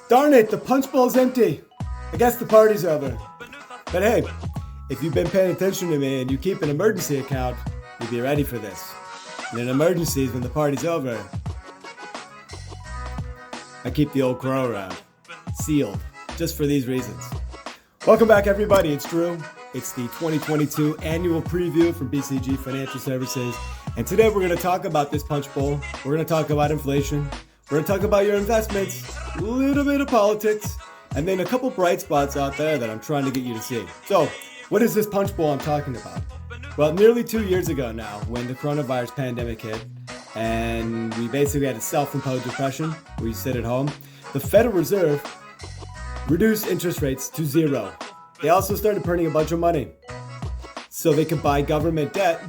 Darn it, the punch bowl's empty. I guess the party's over. But hey, if you've been paying attention to me and you keep an emergency account, you'll be ready for this. And in emergencies, when the party's over, I keep the old crow around, sealed, just for these reasons. Welcome back, everybody. It's Drew. It's the 2022 annual preview from BCG Financial Services. And today we're going to talk about this punch bowl. We're going to talk about inflation. We're going to talk about your investments, a little bit of politics, and then a couple bright spots out there that I'm trying to get you to see. So, what is this punch bowl I'm talking about? Well, nearly 2 years ago now, when the coronavirus pandemic hit, and we basically had a self-imposed depression, we sit at home, the Federal Reserve reduced interest rates to zero. They also started printing a bunch of money so they could buy government debt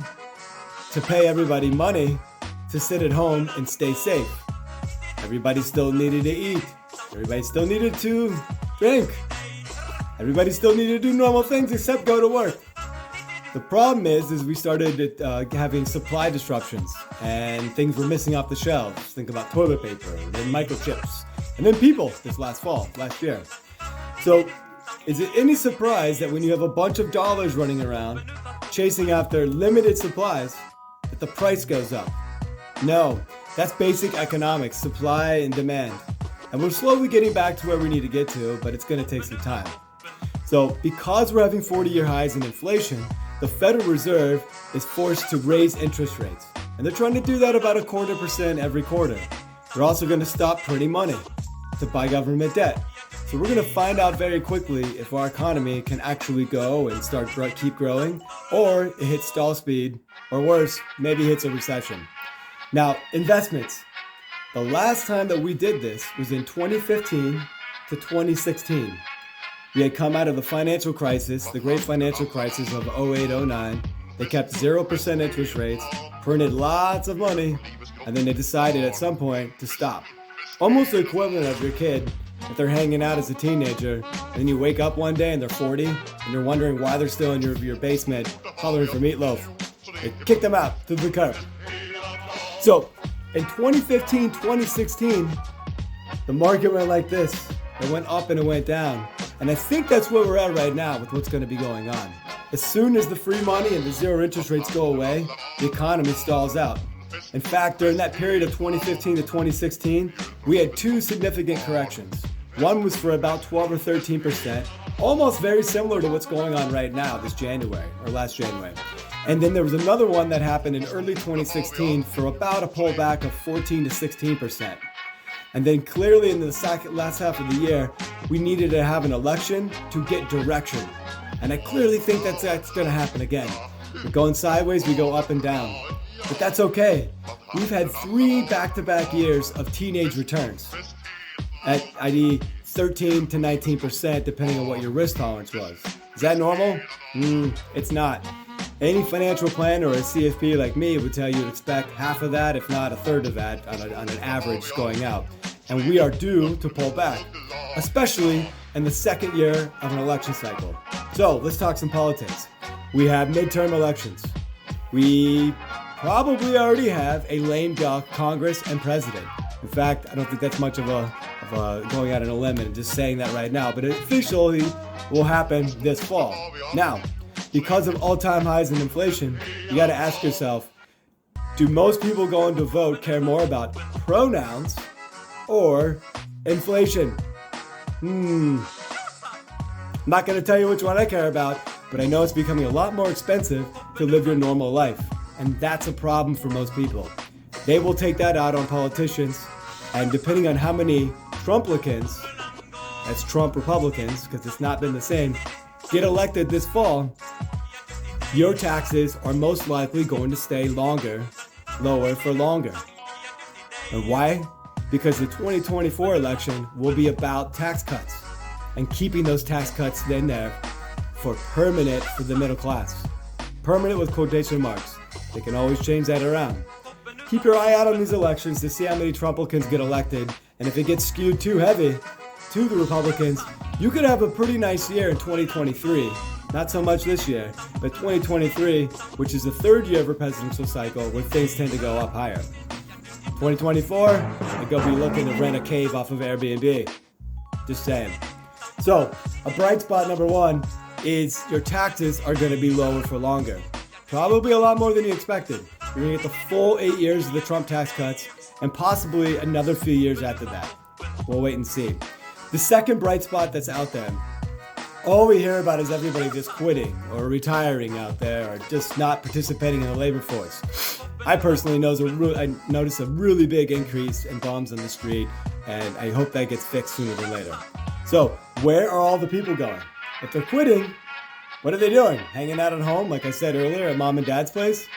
to pay everybody money to sit at home and stay safe. Everybody still needed to eat. Everybody still needed to drink. Everybody still needed to do normal things except go to work. The problem is we started having supply disruptions and things were missing off the shelves. Think about toilet paper, and then microchips, and then people last year. So is it any surprise that when you have a bunch of dollars running around chasing after limited supplies, that the price goes up? No, that's basic economics, supply and demand. And we're slowly getting back to where we need to get to, but it's going to take some time. So because we're having 40-year highs in inflation, the Federal Reserve is forced to raise interest rates. And they're trying to do that about 0.25% every quarter. They're also going to stop printing money to buy government debt. So we're going to find out very quickly if our economy can actually go and keep growing, or it hits stall speed, or worse, maybe hits a recession. Now, investments. The last time that we did this was in 2015 to 2016. We had come out of the financial crisis, the great financial crisis of 08-09. They kept 0% interest rates, printed lots of money, and then they decided at some point to stop. Almost the equivalent of your kid if they're hanging out as a teenager, and then you wake up one day and they're 40, and you're wondering why they're still in your basement hollering for meatloaf. They kicked them out to the curb. So, in 2015, 2016, the market went like this. It went up and it went down. And I think that's where we're at right now with what's going to be going on. As soon as the free money and the zero interest rates go away, the economy stalls out. In fact, during that period of 2015 to 2016, we had two significant corrections. One was for about 12 or 13%, almost very similar to what's going on right now this January, or last January. And then there was another one that happened in early 2016 for about a pullback of 14 to 16%. And then clearly in the last half of the year, we needed to have an election to get direction. And I clearly think that's going to happen again. We're going sideways, we go up and down. But that's okay. We've had 3 back-to-back years of teenage returns at i.e. 13 to 19%, depending on what your risk tolerance was. Is that normal? It's not. Any financial planner or a CFP like me would tell you to expect half of that, if not a third of that, on an average going out. And we are due to pull back, especially in the second year of an election cycle. So let's talk some politics. We have midterm elections. We probably already have a lame duck Congress and president. In fact, I don't think that's much of a going out on a limb and just saying that right now, but it officially will happen this fall. Now, because of all-time highs in inflation, you got to ask yourself, do most people going to vote care more about pronouns or inflation? I'm not going to tell you which one I care about, but I know it's becoming a lot more expensive to live your normal life. And that's a problem for most people. They will take that out on politicians, and depending on how many Trumplicans, that's Trump Republicans, because it's not been the same, get elected this fall, your taxes are most likely going to stay lower for longer. And why? Because the 2024 election will be about tax cuts and keeping those tax cuts in there for permanent for the middle class. Permanent with quotation marks. They can always change that around. Keep your eye out on these elections to see how many Trumplicans get elected, and if it gets skewed too heavy to the Republicans, you could have a pretty nice year in 2023. Not so much this year, but 2023, which is the third year of a presidential cycle where things tend to go up higher. 2024, you're going to be looking to rent a cave off of Airbnb. Just saying. So, a bright spot number one is your taxes are going to be lower for longer. Probably a lot more than you expected. You're going to get the full 8 years of the Trump tax cuts and possibly another few years after that. We'll wait and see. The second bright spot that's out there, all we hear about is everybody just quitting or retiring out there or just not participating in the labor force. I personally notice a really big increase in bums on the street, and I hope that gets fixed sooner than later. So, where are all the people going? If they're quitting, what are they doing? Hanging out at home, like I said earlier, at mom and dad's place?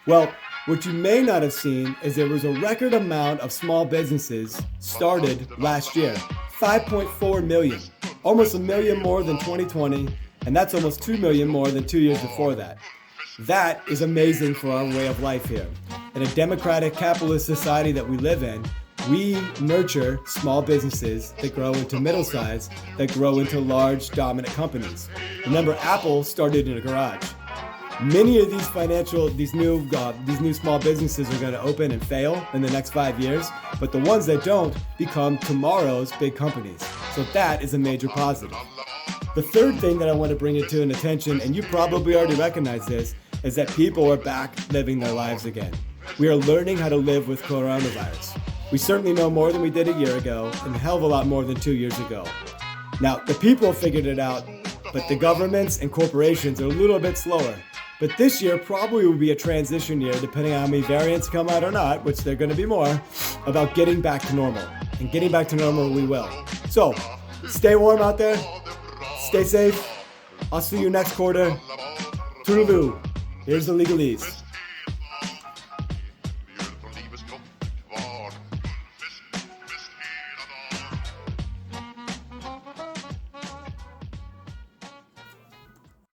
Well, what you may not have seen is there was a record amount of small businesses started last year. 5.4 million. Almost a million more than 2020, and that's almost 2 million more than 2 years before that. That is amazing for our way of life here. In a democratic capitalist society that we live in, we nurture small businesses that grow into middle size, that grow into large dominant companies. Remember, Apple started in a garage. Many of these new small businesses are going to open and fail in the next 5 years, but the ones that don't become tomorrow's big companies. So that is a major positive. The third thing that I want to bring it to an attention, and you probably already recognize this, is that people are back living their lives again. We are learning how to live with coronavirus. We certainly know more than we did a year ago, and a hell of a lot more than 2 years ago. Now, the people figured it out, but the governments and corporations are a little bit slower. But this year probably will be a transition year, depending on how many variants come out or not, which there are going to be more, about getting back to normal. And getting back to normal we will. So, stay warm out there. Stay safe. I'll see you next quarter. Toodaloo. Here's the legalese.